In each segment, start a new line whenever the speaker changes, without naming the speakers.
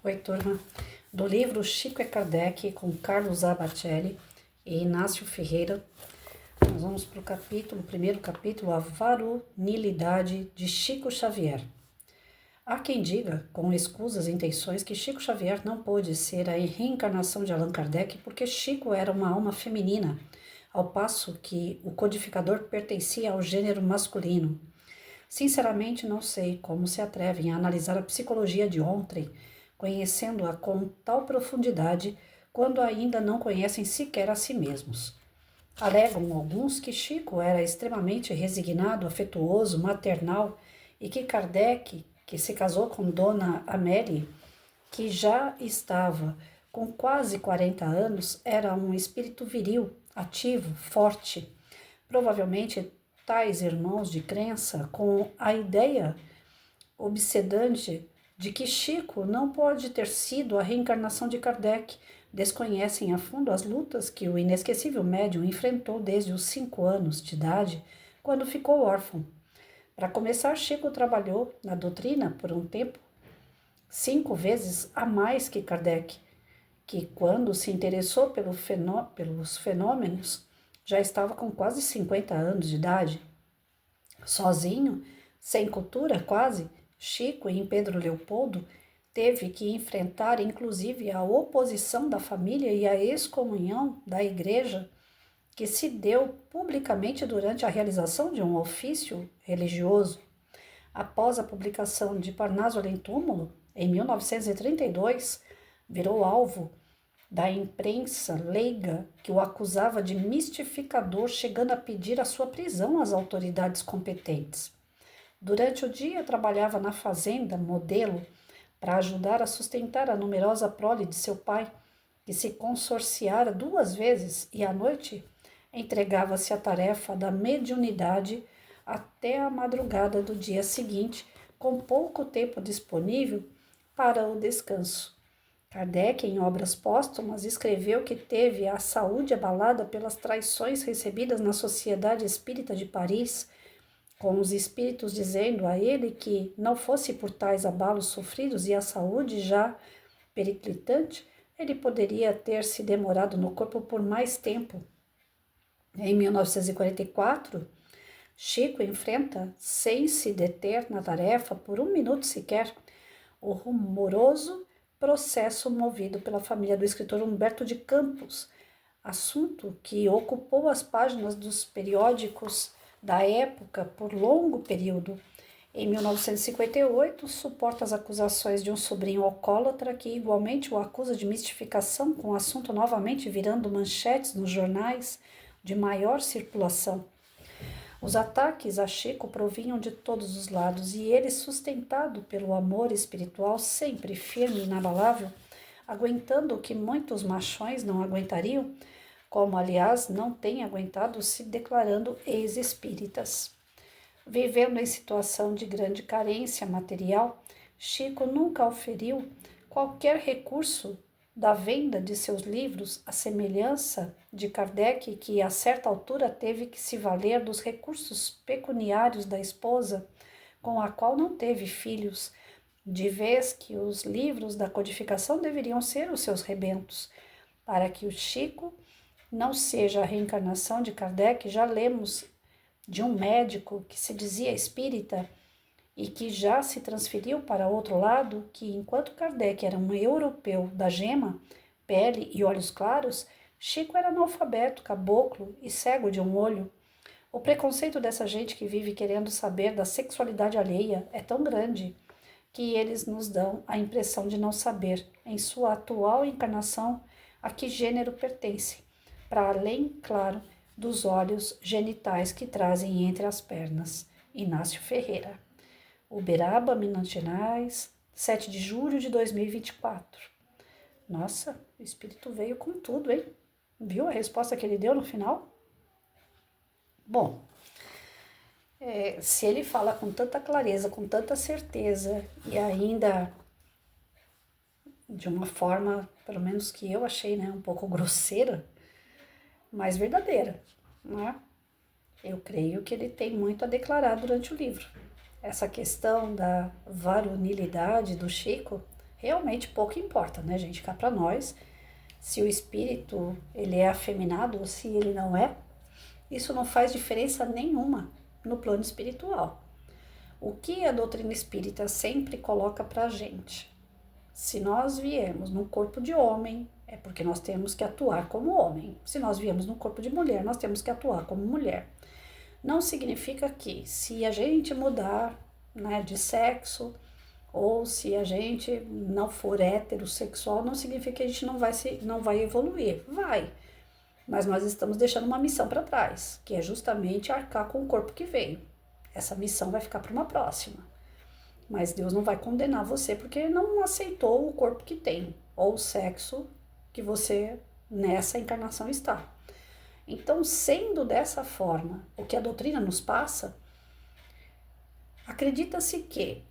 Oi, turma. Do livro Chico e Kardec, com Carlos Abacelli e Inácio Ferreira, nós vamos para o primeiro capítulo, A Varonilidade de Chico Xavier. Há quem diga, com escusas intenções, que Chico Xavier não pôde ser a reencarnação de Allan Kardec porque Chico era uma alma feminina, ao passo que o codificador pertencia ao gênero masculino. Sinceramente, não sei como se atrevem a analisar a psicologia de ontem, conhecendo-a com tal profundidade, quando ainda não conhecem sequer a si mesmos. Alegam alguns que Chico era extremamente resignado, afetuoso, maternal e que Kardec, que se casou com Dona Amélie, que já estava com quase 40 anos, era um espírito viril, ativo, forte. Provavelmente tais irmãos de crença, com a ideia obsedante de que Chico não pode ter sido a reencarnação de Kardec, desconhecem a fundo as lutas que o inesquecível médium enfrentou desde os 5 anos de idade, quando ficou órfão. Para começar, Chico trabalhou na doutrina por um tempo 5 vezes a mais que Kardec, que quando se interessou pelos fenômenos, já estava com quase 50 anos de idade. Sozinho, sem cultura quase, Chico, em Pedro Leopoldo, teve que enfrentar inclusive a oposição da família e a excomunhão da igreja, que se deu publicamente durante a realização de um ofício religioso. Após a publicação de Parnaso Além Túmulo, em 1932, virou alvo da imprensa leiga que o acusava de mistificador, chegando a pedir a sua prisão às autoridades competentes. Durante o dia, trabalhava na fazenda Modelo para ajudar a sustentar a numerosa prole de seu pai, que se consorciara 2 vezes, e à noite entregava-se à tarefa da mediunidade até a madrugada do dia seguinte, com pouco tempo disponível para o descanso. Kardec, em obras póstumas, escreveu que teve a saúde abalada pelas traições recebidas na Sociedade Espírita de Paris, com os espíritos dizendo a ele que, não fosse por tais abalos sofridos e a saúde já periclitante, ele poderia ter se demorado no corpo por mais tempo. Em 1944, Chico enfrenta, sem se deter na tarefa por 1 minuto sequer, o rumoroso processo movido pela família do escritor Humberto de Campos, assunto que ocupou as páginas dos periódicos da época por longo período. Em 1958, suporta as acusações de um sobrinho alcoólatra que igualmente o acusa de mistificação, com o assunto novamente virando manchetes nos jornais de maior circulação. Os ataques a Chico provinham de todos os lados e ele, sustentado pelo amor espiritual sempre firme e inabalável, aguentando o que muitos machões não aguentariam, como aliás não tem aguentado se declarando ex-espíritas. Vivendo em situação de grande carência material, Chico nunca oferiu qualquer recurso da venda de seus livros, à semelhança de Kardec, que a certa altura teve que se valer dos recursos pecuniários da esposa, com a qual não teve filhos, de vez que os livros da codificação deveriam ser os seus rebentos. Para que o Chico não seja a reencarnação de Kardec, já lemos de um médico que se dizia espírita e que já se transferiu para outro lado, que enquanto Kardec era um europeu da gema, pele e olhos claros, Chico era analfabeto, caboclo e cego de um olho. O preconceito dessa gente que vive querendo saber da sexualidade alheia é tão grande que eles nos dão a impressão de não saber, em sua atual encarnação, a que gênero pertence, para além, claro, dos olhos genitais que trazem entre as pernas. Inácio Ferreira. Uberaba, Minas Gerais, 7 de julho de 2024. Nossa, o espírito veio com tudo, hein? Viu a resposta que ele deu no final? Bom, se ele fala com tanta clareza, com tanta certeza e ainda de uma forma, pelo menos que eu achei, né, um pouco grosseira, mas verdadeira, não é? Eu creio que ele tem muito a declarar durante o livro. Essa questão da varonilidade do Chico realmente pouco importa, né, gente? Cá para nós, se o espírito ele é afeminado ou se ele não é, isso não faz diferença nenhuma no plano espiritual. O que a doutrina espírita sempre coloca para a gente? Se nós viemos num corpo de homem, é porque nós temos que atuar como homem. Se nós viemos num corpo de mulher, nós temos que atuar como mulher. Não significa que se a gente mudar, né, de sexo, ou se a gente não for heterossexual, não significa que a gente não vai evoluir. Vai. Mas nós estamos deixando uma missão para trás, que é justamente arcar com o corpo que veio. Essa missão vai ficar para uma próxima. Mas Deus não vai condenar você porque não aceitou o corpo que tem, ou o sexo que você nessa encarnação está. Então, sendo dessa forma, o que a doutrina nos passa, acredita-se que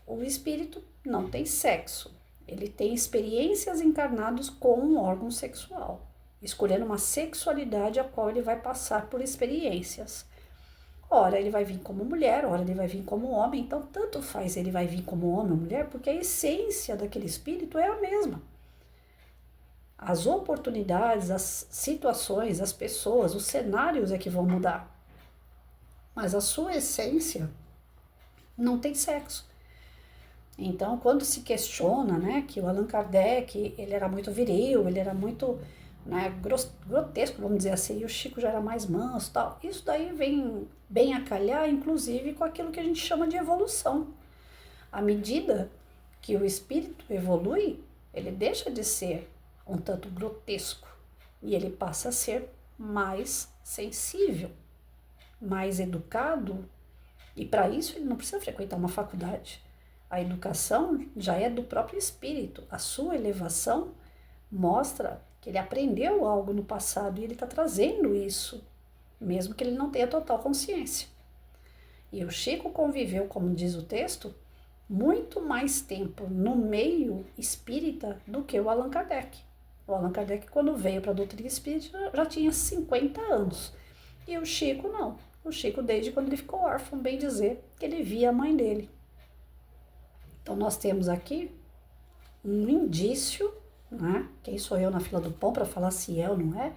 o espírito não tem sexo, ele tem experiências encarnados com um órgão sexual, escolhendo uma sexualidade a qual ele vai passar por experiências. Ora ele vai vir como mulher, ora ele vai vir como homem, então tanto faz ele vai vir como homem ou mulher, porque a essência daquele espírito é a mesma. As oportunidades, as situações, as pessoas, os cenários é que vão mudar. Mas a sua essência não tem sexo. Então, quando se questiona, né, que o Allan Kardec, ele era muito viril, ele era muito, né, grotesco, vamos dizer assim, e o Chico já era mais manso, tal. Isso daí vem bem a calhar, inclusive, com aquilo que a gente chama de evolução. À medida que o espírito evolui, ele deixa de ser um tanto grotesco e ele passa a ser mais sensível, mais educado, e para isso ele não precisa frequentar uma faculdade. A educação já é do próprio espírito. A sua elevação mostra que ele aprendeu algo no passado e ele está trazendo isso, mesmo que ele não tenha total consciência. E o Chico conviveu, como diz o texto, muito mais tempo no meio espírita do que o Allan Kardec. O Allan Kardec, quando veio para a doutrina espírita, já tinha 50 anos. E o Chico não. O Chico, desde quando ele ficou órfão, bem dizer, que ele via a mãe dele. Então, nós temos aqui um indício, né? Quem sou eu na fila do pão para falar se é ou não é,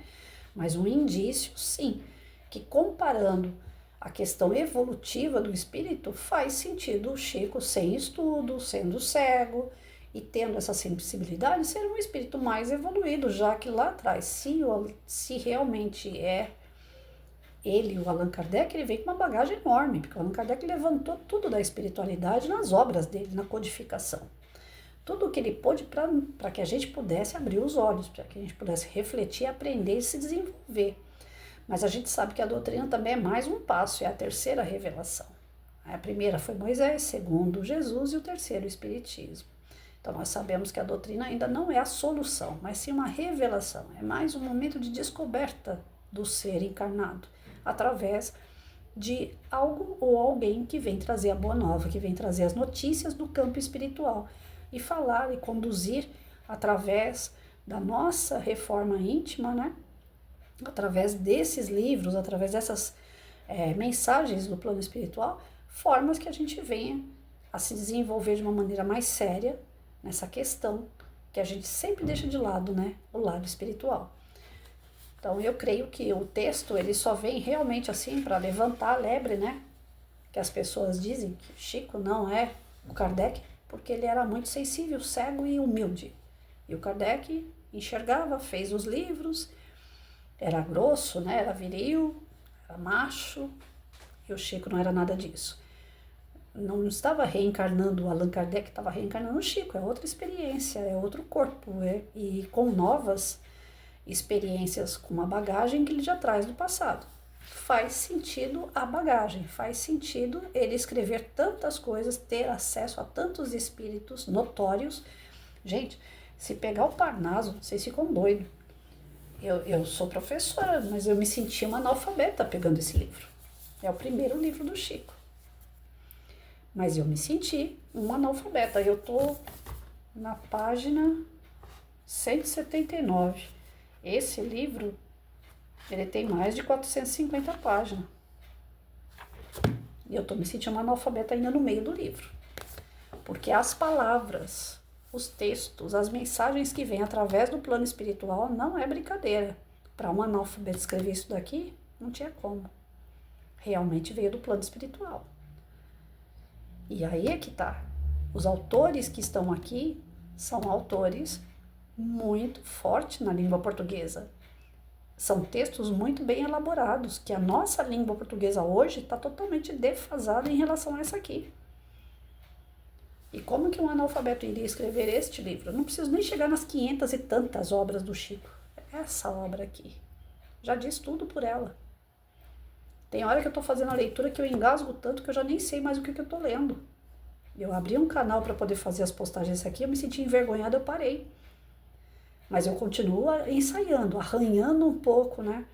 mas um indício, sim, que comparando a questão evolutiva do espírito, faz sentido o Chico, sem estudo, sendo cego e tendo essa sensibilidade, ser um espírito mais evoluído, já que lá atrás, se realmente é ele, o Allan Kardec, ele veio com uma bagagem enorme, porque o Allan Kardec levantou tudo da espiritualidade nas obras dele, na codificação. Tudo o que ele pôde para que a gente pudesse abrir os olhos, para que a gente pudesse refletir, aprender e se desenvolver. Mas a gente sabe que a doutrina também é mais um passo, é a terceira revelação. A primeira foi Moisés, segundo Jesus e o terceiro o Espiritismo. Então nós sabemos que a doutrina ainda não é a solução, mas sim uma revelação, é mais um momento de descoberta do ser encarnado, através de algo ou alguém que vem trazer a boa nova, que vem trazer as notícias do campo espiritual e falar e conduzir através da nossa reforma íntima, né? Através desses livros, através dessas mensagens do plano espiritual, formas que a gente venha a se desenvolver de uma maneira mais séria nessa questão que a gente sempre deixa de lado, né? O lado espiritual. Então, eu creio que o texto, ele só vem realmente assim para levantar a lebre, né? Que as pessoas dizem que Chico não é o Kardec, porque ele era muito sensível, cego e humilde. E o Kardec enxergava, fez os livros, era grosso, né? Era viril, era macho, e o Chico não era nada disso. Não estava reencarnando o Allan Kardec, estava reencarnando o Chico, é outra experiência, é outro corpo, e com novas experiências, com uma bagagem que ele já traz do passado. Faz sentido a bagagem, faz sentido ele escrever tantas coisas, ter acesso a tantos espíritos notórios. Gente, se pegar o Parnaso, vocês ficam doidos. Eu sou professora, mas eu me senti uma analfabeta pegando esse livro. É o primeiro livro do Chico. Mas eu me senti uma analfabeta. Eu tô na página 179. Esse livro, ele tem mais de 450 páginas. E eu tô me sentindo uma analfabeta ainda no meio do livro. Porque as palavras os textos, as mensagens que vêm através do plano espiritual não é brincadeira. Para um analfabeto escrever isso daqui, não tinha como. Realmente veio do plano espiritual. E aí é que tá. Os autores que estão aqui são autores muito fortes na língua portuguesa. São textos muito bem elaborados, que a nossa língua portuguesa hoje está totalmente defasada em relação a essa aqui. E como que um analfabeto iria escrever este livro? Eu não preciso nem chegar nas 500 e tantas obras do Chico. Essa obra aqui já diz tudo por ela. Tem hora que eu estou fazendo a leitura que eu engasgo tanto que eu já nem sei mais o que eu estou lendo. Eu abri um canal para poder fazer as postagens aqui, eu me senti envergonhada, eu parei. Mas eu continuo ensaiando, arranhando um pouco, né?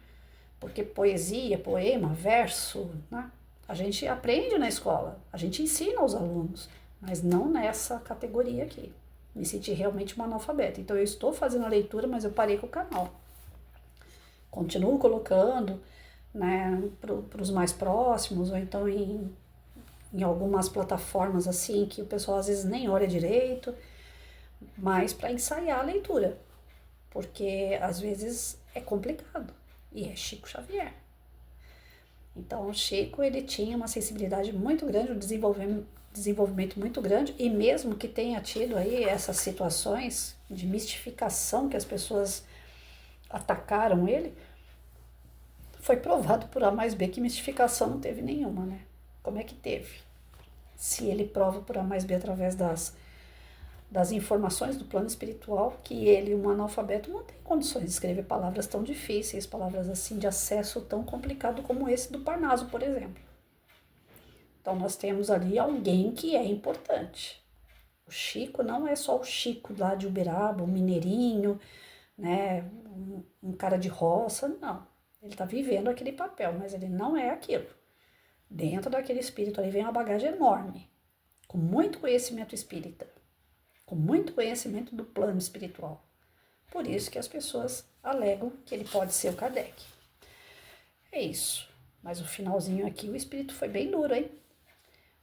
Porque poesia, poema, verso, né? A gente aprende na escola, a gente ensina aos alunos, mas não nessa categoria aqui. Me senti realmente uma analfabeta. Então eu estou fazendo a leitura, mas eu parei com o canal. Continuo colocando, né, para os mais próximos, ou então em algumas plataformas assim, que o pessoal às vezes nem olha direito, mas para ensaiar a leitura, porque às vezes é complicado, e é Chico Xavier. Então o Chico, ele tinha uma sensibilidade muito grande, um desenvolvimento muito grande, e mesmo que tenha tido aí essas situações de mistificação que as pessoas atacaram ele, foi provado por A mais B que mistificação não teve nenhuma, né? Como é que teve? Se ele prova por A mais B através das informações do plano espiritual, que ele, um analfabeto, não tem condições de escrever palavras tão difíceis, palavras assim de acesso tão complicado como esse do Parnaso, por exemplo. Então nós temos ali alguém que é importante. O Chico não é só o Chico lá de Uberaba, um mineirinho, né, um cara de roça, não. Ele está vivendo aquele papel, mas ele não é aquilo. Dentro daquele espírito ali vem uma bagagem enorme, com muito conhecimento espírita, com muito conhecimento do plano espiritual. Por isso que as pessoas alegam que ele pode ser o Kardec. É isso. Mas o finalzinho aqui, o espírito foi bem duro, hein?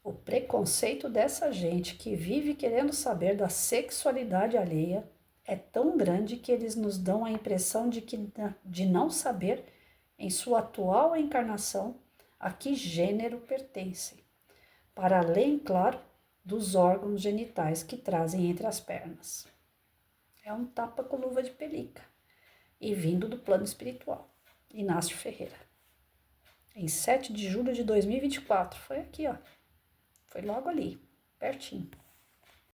O preconceito dessa gente que vive querendo saber da sexualidade alheia é tão grande que eles nos dão a impressão de não saber, em sua atual encarnação, a que gênero pertencem, para além, claro, dos órgãos genitais que trazem entre as pernas. É um tapa com luva de pelica, e vindo do plano espiritual. Inácio Ferreira. Em 7 de julho de 2024, foi aqui, ó. Foi logo ali, pertinho.